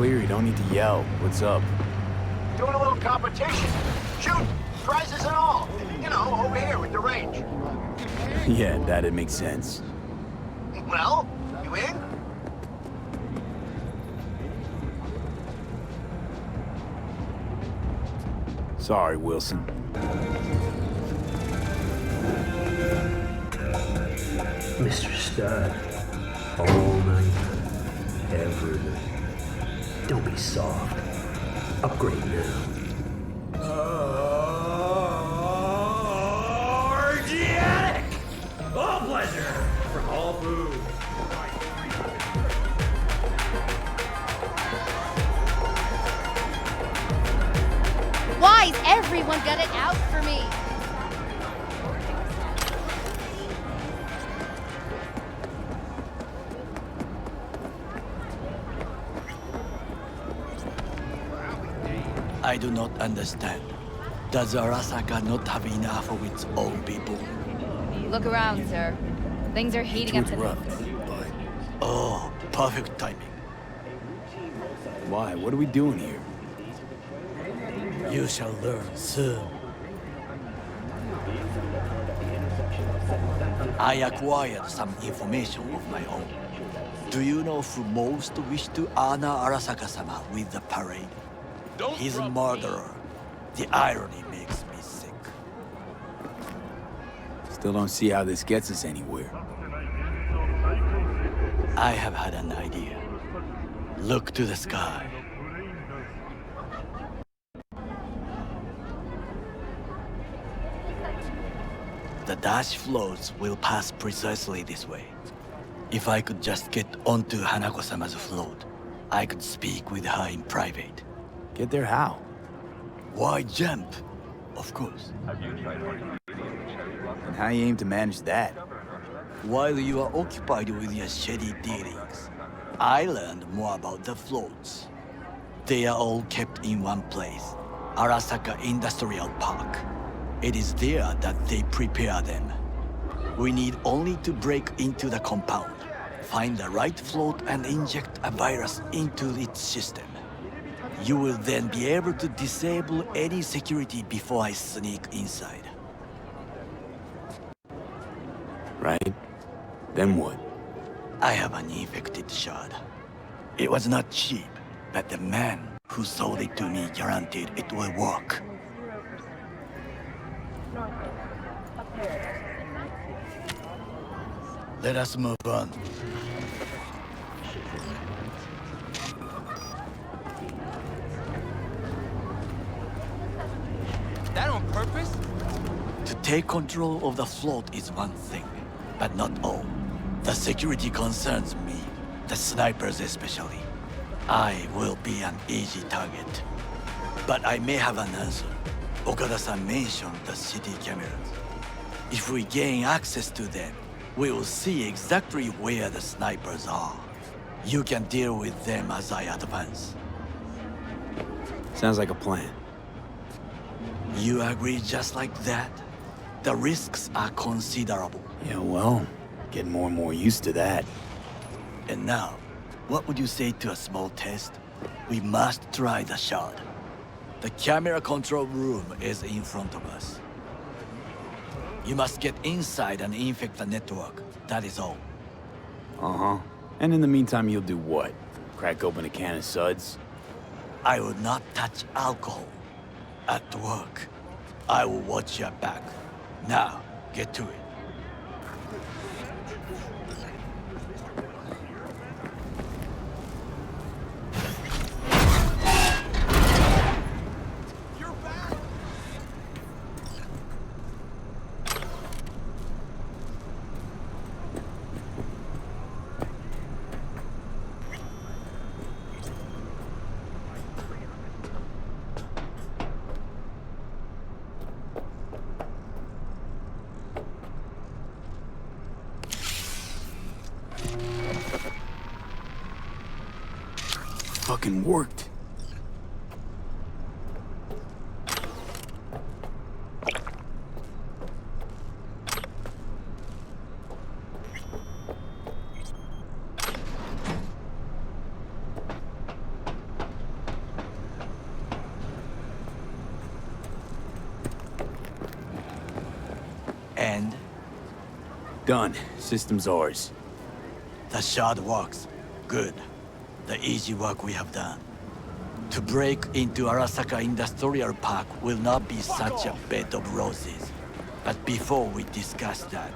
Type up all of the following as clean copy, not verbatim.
clear, you don't need to yell. What's up? Doing a little competition. Shoot, prizes and all. You know, over here with the range. Yeah, that'd make sense. Well, you in? Sorry, Wilson. Mr. Stud. All night. Every night. Don't be soft. Upgrade now. Organic! All pleasure from all food. Why's everyone got it out for me? I do not understand. Does Arasaka not have enough of its own people? Look around, sir. Things are heating up. It's rough, but... Oh, perfect timing. Why? What are we doing here? You shall learn soon. I acquired some information of my own. Do you know who most wish to honor Arasaka-sama with the parade? He's a murderer. The irony makes me sick. Still don't see how this gets us anywhere. I have had an idea. Look to the sky. The dash floats will pass precisely this way. If I could just get onto Hanako-sama's float, I could speak with her in private. Get there how? Why jump? Of course. And how you aim to manage that? While you are occupied with your shady dealings, I learned more about the floats. They are all kept in one place, Arasaka Industrial Park. It is there that they prepare them. We need only to break into the compound, find the right float and inject a virus into its system. You will then be able to disable any security before I sneak inside. Right? Then what? I have an infected shard. It was not cheap, but the man who sold it to me guaranteed it will work. Let us move on. That on purpose? To take control of the float is one thing, but not all. The security concerns me, the snipers especially. I will be an easy target. But I may have an answer. Okada-san mentioned the city cameras. If we gain access to them, we will see exactly where the snipers are. You can deal with them as I advance. Sounds like a plan. You agree just like that? The risks are considerable. Yeah, well, getting more and more used to that. And now, what would you say to a small test? We must try the shard. The camera control room is in front of us. You must get inside and infect the network. That is all. Uh-huh. And in the meantime, you'll do what? Crack open a can of suds? I will not touch alcohol. At work, I will watch your back. Now, get to it. Fucking worked. Done. System's ours. The shard works. Good. The easy work we have done. To break into Arasaka Industrial Park will not be such a bed of roses. But before we discuss that...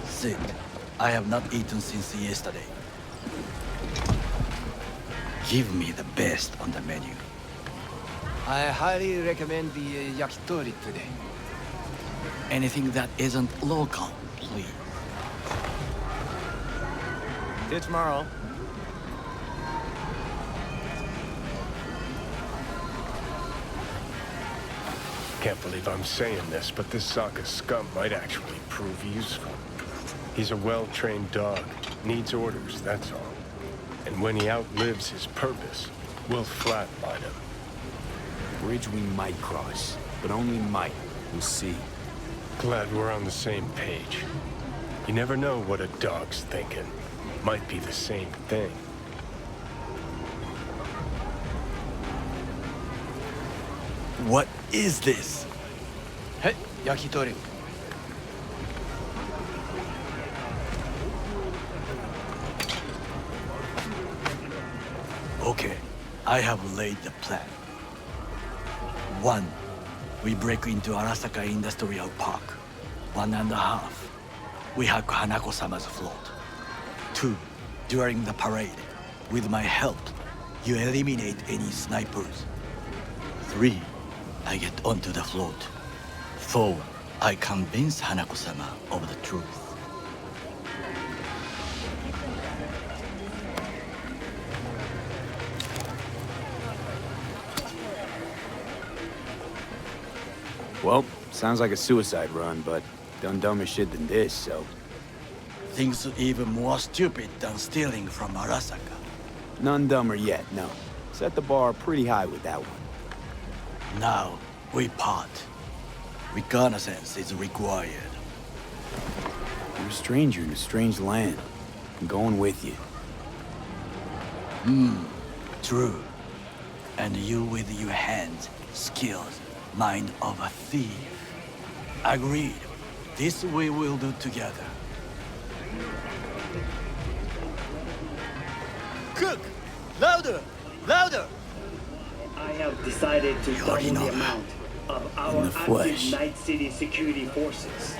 Sit. I have not eaten since yesterday. Give me the best on the menu. I highly recommend the yakitori today. Anything that isn't local, please. See you tomorrow. Can't believe I'm saying this, but this Sokka scum might actually prove useful. He's a well-trained dog. Needs orders, that's all. And when he outlives his purpose, we'll flatline him. Bridge we might cross, but only might. We'll see. Glad we're on the same page. You never know what a dog's thinking. Might be the same thing. What is this? Hey, yakitori. Okay, I have laid the plan. 1. We break into Arasaka Industrial Park. 1.5. We hack Hanako-sama's float. 2. During the parade, with my help, you eliminate any snipers. 3. I get onto the float. 4. I convince Hanako-sama of the truth. Well, sounds like a suicide run, but done dumber shit than this, so... Things even more stupid than stealing from Arasaka. None dumber yet, no. Set the bar pretty high with that one. Now, we part. Reconnaissance is required. You're a stranger in a strange land. I'm going with you. True. And you with your hands, skills, mind of a thief. Agreed. This we will do together. Cook! Louder! Louder! I have decided to double already know the that. amount of our In the active flesh. Night City security forces.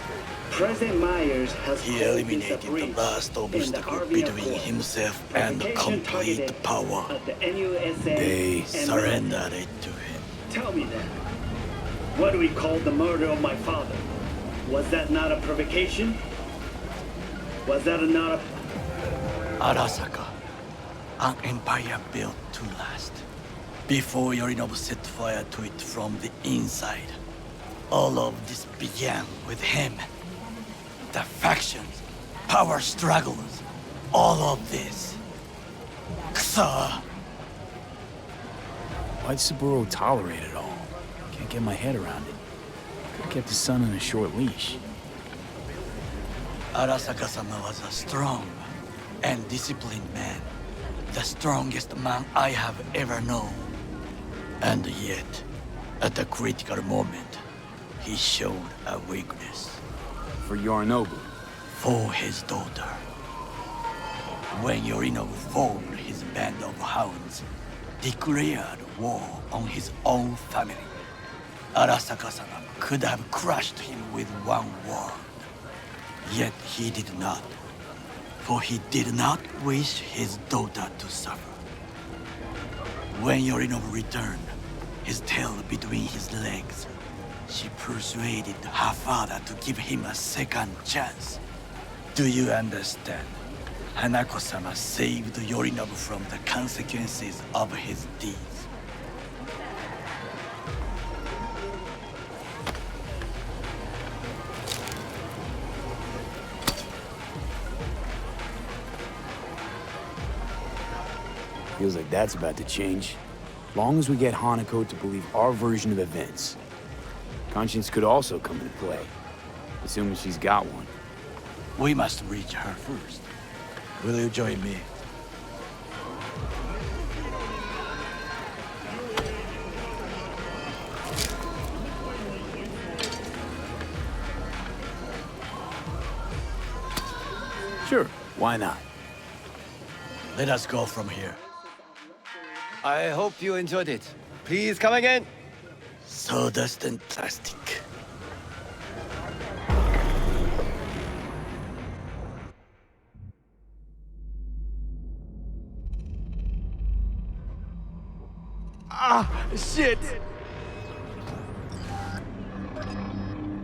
President Myers has He called eliminated this a the breach last in the obstacle Army between Accord. himself and Provocation complete targeted power. at the NUSA They and Surrendered it to him. Tell me then, what do we call the murder of my father? Was that not a provocation? Was that not a... Arasaka, an empire built to last. Before Yorinobu set fire to it from the inside. All of this began with him. The factions, power struggles, all of this. Ksa! Why'd Saburo tolerate it all? Can't get my head around it. Could've kept his son on a short leash. Arasaka-sama was a strong and disciplined man. The strongest man I have ever known. And yet, at a critical moment, he showed a weakness. For Yorinobu. For his daughter. When Yorinobu formed his band of hounds, declared war on his own family, Arasaka-sama could have crushed him with one word. Yet he did not, for he did not wish his daughter to suffer. When Yorinobu returned, his tail between his legs, she persuaded her father to give him a second chance. Do you understand? Hanako-sama saved Yorinobu from the consequences of his deeds. Feels like that's about to change. Long as we get Hanako to believe our version of events. Conscience could also come into play, assuming she's got one. We must reach her first. Will you join me? Sure, why not? Let us go from here. I hope you enjoyed it. Please come again. Sawdust and plastic. Ah, shit!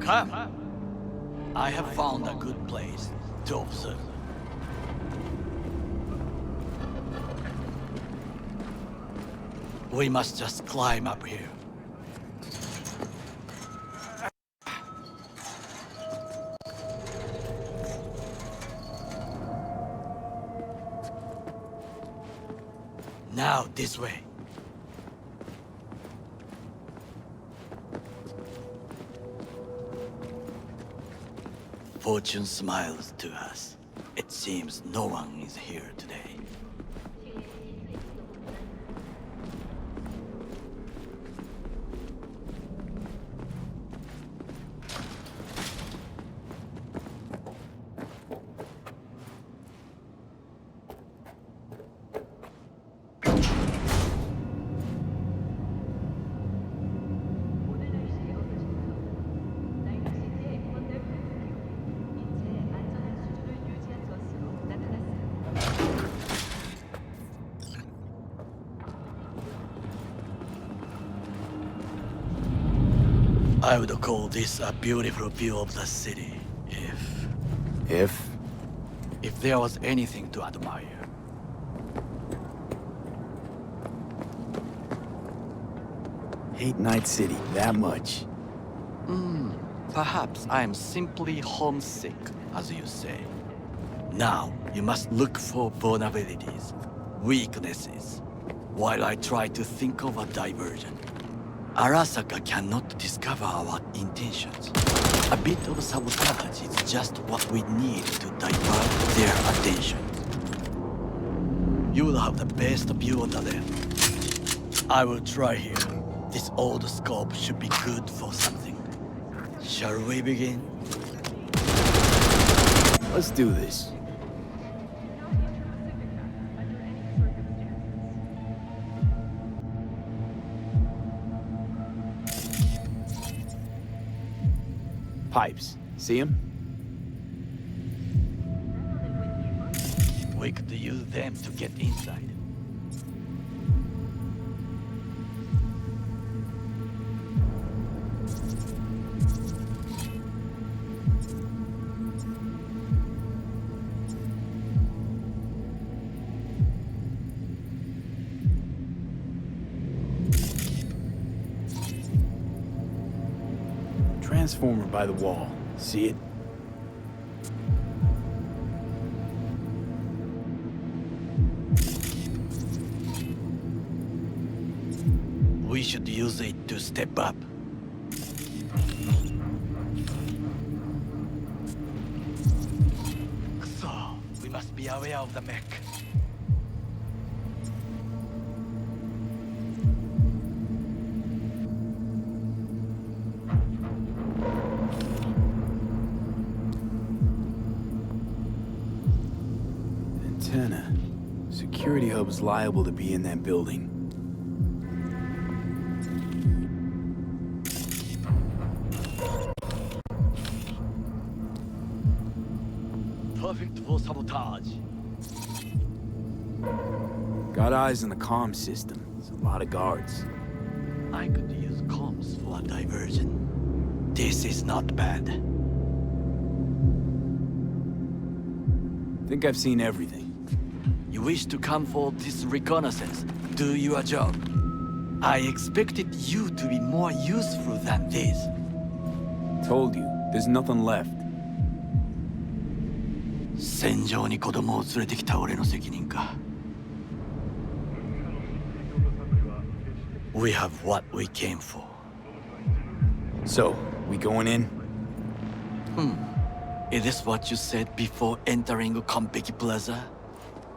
Come. I have found a good place to observe. We must just climb up here. Now this way. Fortune smiles to us. It seems no one is here today. I would call this a beautiful view of the city, if there was anything to admire. Hate Night City that much. Perhaps I am simply homesick, as you say. Now, you must look for vulnerabilities, weaknesses, while I try to think of a diversion. Arasaka cannot discover our intentions. A bit of sabotage is just what we need to divert their attention. You will have the best view on the left. I will try here. This old scope should be good for something. Shall we begin? Let's do this. Pipes. See them? We could use them to get inside. Transformer by the wall. See it? We should use it to step up. So, we must be aware of the mech. Antenna. Security hub's liable to be in that building. Perfect for sabotage. Got eyes on the comm system. There's a lot of guards. I could use comms for a diversion. This is not bad. Think I've seen everything. You wish to come for this reconnaissance, do your job. I expected you to be more useful than this. Told you, there's nothing left. 戦場に子供を連れてきた俺の責任か。We have what we came for. So, we going in? Is this what you said before entering Konpeki Plaza?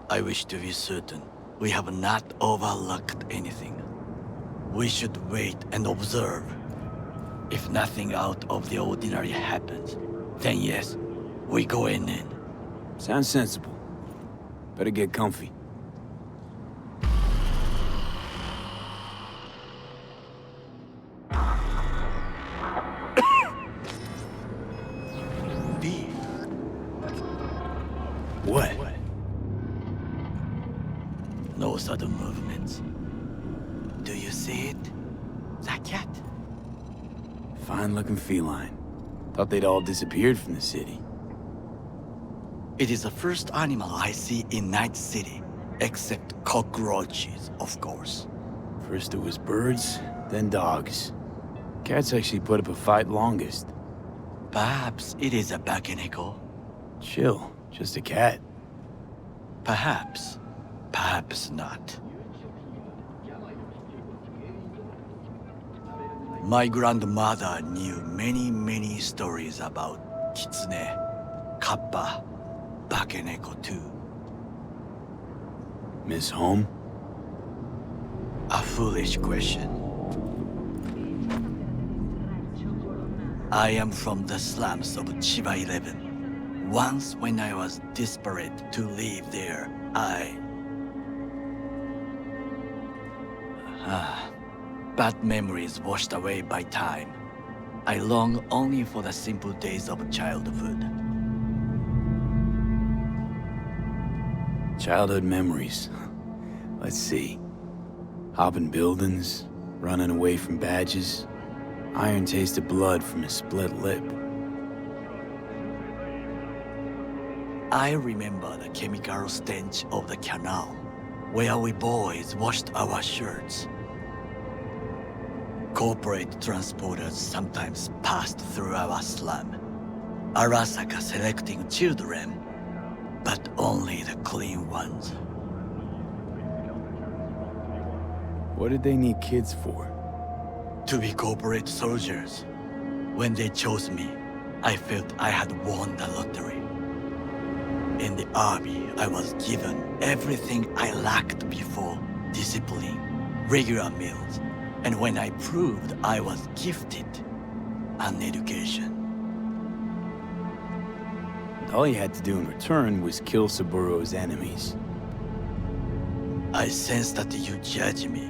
I wish to be certain we have not overlooked anything. We should wait and observe. If nothing out of the ordinary happens, then yes, we go in. Sounds sensible. Better get comfy. What? No sudden movements. Do you see it? That cat? Fine-looking feline. Thought they'd all disappeared from the city. It is the first animal I see in Night City, except cockroaches, of course. First it was birds, then dogs. Cats actually put up a fight longest. Perhaps it is a Bakeneko. Chill, just a cat. Perhaps. Perhaps not. My grandmother knew many stories about Kitsune, Kappa, Bakeneko too. Miss home? A foolish question. I am from the slums of Chiba 11. Once when I was desperate to live there, bad memories washed away by time. I long only for the simple days of childhood. Childhood memories. Let's see. Hopping buildings, running away from badges, iron tasted blood from a split lip. I remember the chemical stench of the canal, where we boys washed our shirts. Corporate transporters sometimes passed through our slum, Arasaka selecting children, but only the clean ones. What did they need kids for? To be corporate soldiers. When they chose me, I felt I had won the lottery. In the army, I was given everything I lacked before: discipline, regular meals, and when I proved I was gifted, an education. All you had to do in return was kill Saburo's enemies. I sense that you judge me,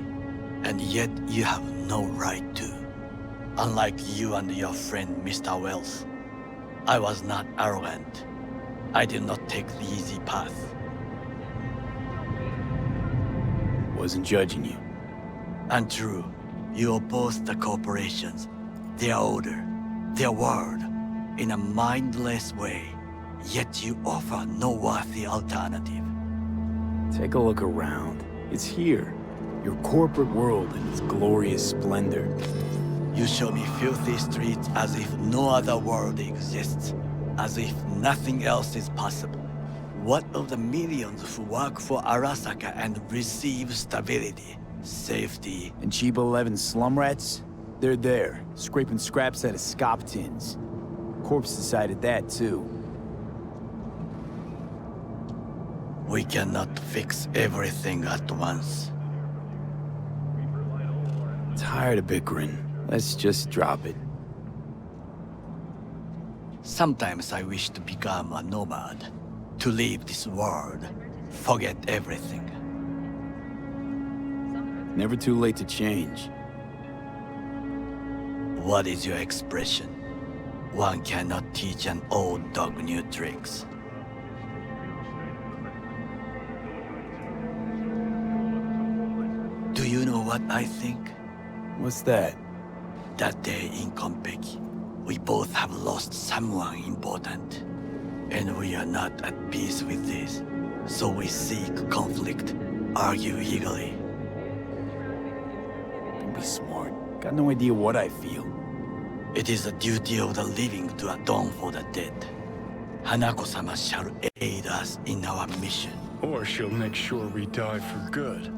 and yet you have no right to. Unlike you and your friend Mr. Wells, I was not arrogant. I did not take the easy path. Wasn't judging you. Untrue. You oppose the corporations, their order, their word, in a mindless way, yet you offer no worthy alternative. Take a look around. It's here. Your corporate world in its glorious splendor. You show me filthy streets as if no other world exists, as if nothing else is possible. What of the millions who work for Arasaka and receive stability, safety? And Chiba 11 slum rats? They're there, scraping scraps out of scop tins. Corpse decided that, too. We cannot fix everything at once. Tired of bickering. Let's just drop it. Sometimes I wish to become a nomad, to leave this world, forget everything. Never too late to change. What is your expression? One cannot teach an old dog new tricks. Do you know what I think? What's that? That day in Konpeki, we both have lost someone important. And we are not at peace with this. So we seek conflict, argue eagerly. Don't be smart. Got no idea what I feel. It is the duty of the living to atone for the dead. Hanako-sama shall aid us in our mission. Or she'll make sure we die for good.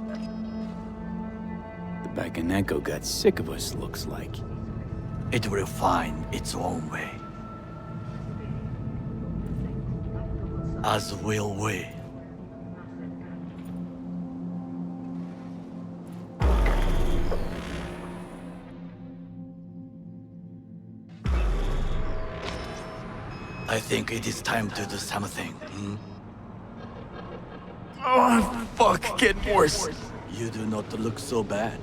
The Bakeneko got sick of us, looks like. It will find its own way. As will we. I think it is time to do something. Oh, fuck, getting worse. You do not look so bad.